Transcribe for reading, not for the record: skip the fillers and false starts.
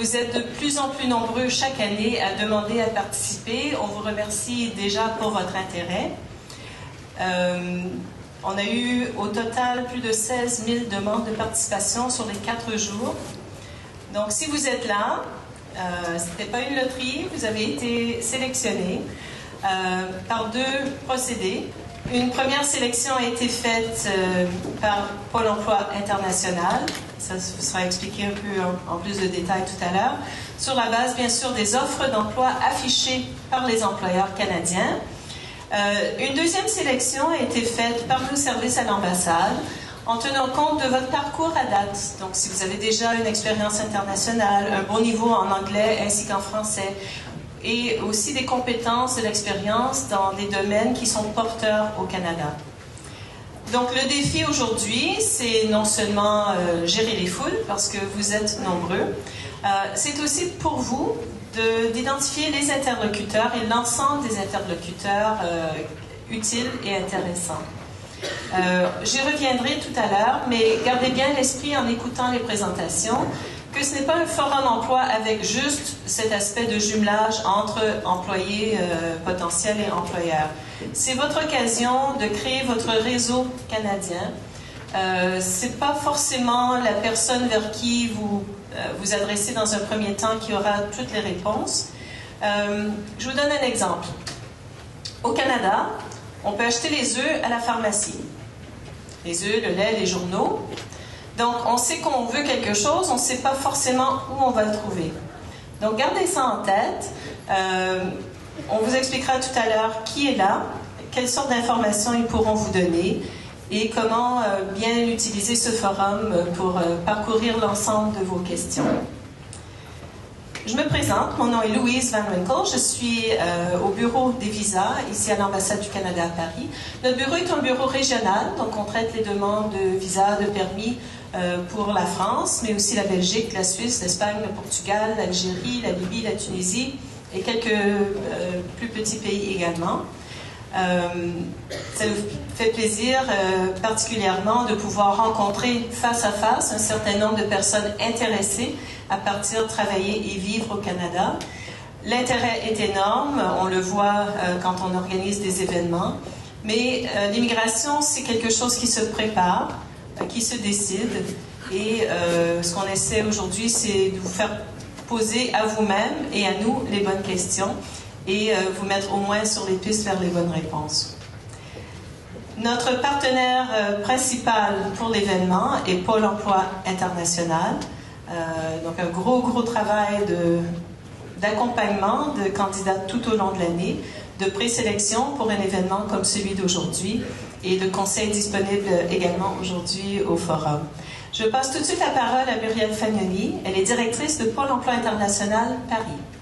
Vous êtes de plus en plus nombreux chaque année à demander à participer. On vous remercie déjà pour votre intérêt. On a eu au total plus de 16 000 demandes de participation sur les 4 jours. Donc, si vous êtes là, ce n'était pas une loterie, vous avez été sélectionné par 2 procédés. Une première sélection a été faite par Pôle emploi international. Ça sera expliqué un peu en plus de détails tout à l'heure. Sur la base, bien sûr, des offres d'emploi affichées par les employeurs canadiens. Une deuxième sélection a été faite par nos services à l'ambassade en tenant compte de votre parcours à date. Donc, si vous avez déjà une expérience internationale, un bon niveau en anglais ainsi qu'en français, et aussi des compétences, de l'expérience dans des domaines qui sont porteurs au Canada. Donc, le défi aujourd'hui, c'est non seulement gérer les foules, parce que vous êtes nombreux, c'est aussi pour vous d'identifier les interlocuteurs et l'ensemble des interlocuteurs utiles et intéressants. J'y reviendrai tout à l'heure, mais gardez bien l'esprit en écoutant les présentations que ce n'est pas un forum d'emploi avec juste cet aspect de jumelage entre employés potentiels et employeurs. C'est votre occasion de créer votre réseau canadien. Ce n'est pas forcément la personne vers qui vous vous adressez dans un premier temps qui aura toutes les réponses. Je vous donne un exemple. Au Canada, on peut acheter les œufs à la pharmacie. Les œufs, le lait, les journaux. Donc, on sait qu'on veut quelque chose, on ne sait pas forcément où on va le trouver. Donc, gardez ça en tête. On vous expliquera tout à l'heure qui est là, quelles sortes d'informations ils pourront vous donner et comment bien utiliser ce forum pour parcourir l'ensemble de vos questions. Je me présente, mon nom est Louise Van Winkle, je suis au bureau des visas, ici à l'ambassade du Canada à Paris. Notre bureau est un bureau régional, donc on traite les demandes de visas, de permis pour la France, mais aussi la Belgique, la Suisse, l'Espagne, le Portugal, l'Algérie, la Libye, la Tunisie et quelques plus petits pays également. Ça nous fait plaisir particulièrement de pouvoir rencontrer face à face un certain nombre de personnes intéressées à partir travailler et vivre au Canada. L'intérêt est énorme, on le voit quand on organise des événements, mais l'immigration, c'est quelque chose qui se prépare, qui se décide, et ce qu'on essaie aujourd'hui, c'est de vous faire poser à vous-même et à nous les bonnes questions et vous mettre au moins sur les pistes vers les bonnes réponses. Notre partenaire principal pour l'événement est Pôle emploi international. Donc un gros travail d'accompagnement de candidats tout au long de l'année, de présélection pour un événement comme celui d'aujourd'hui et de conseils disponibles également aujourd'hui au forum. Je passe tout de suite la parole à Muriel Fagnoni. Elle est directrice de Pôle emploi international Paris.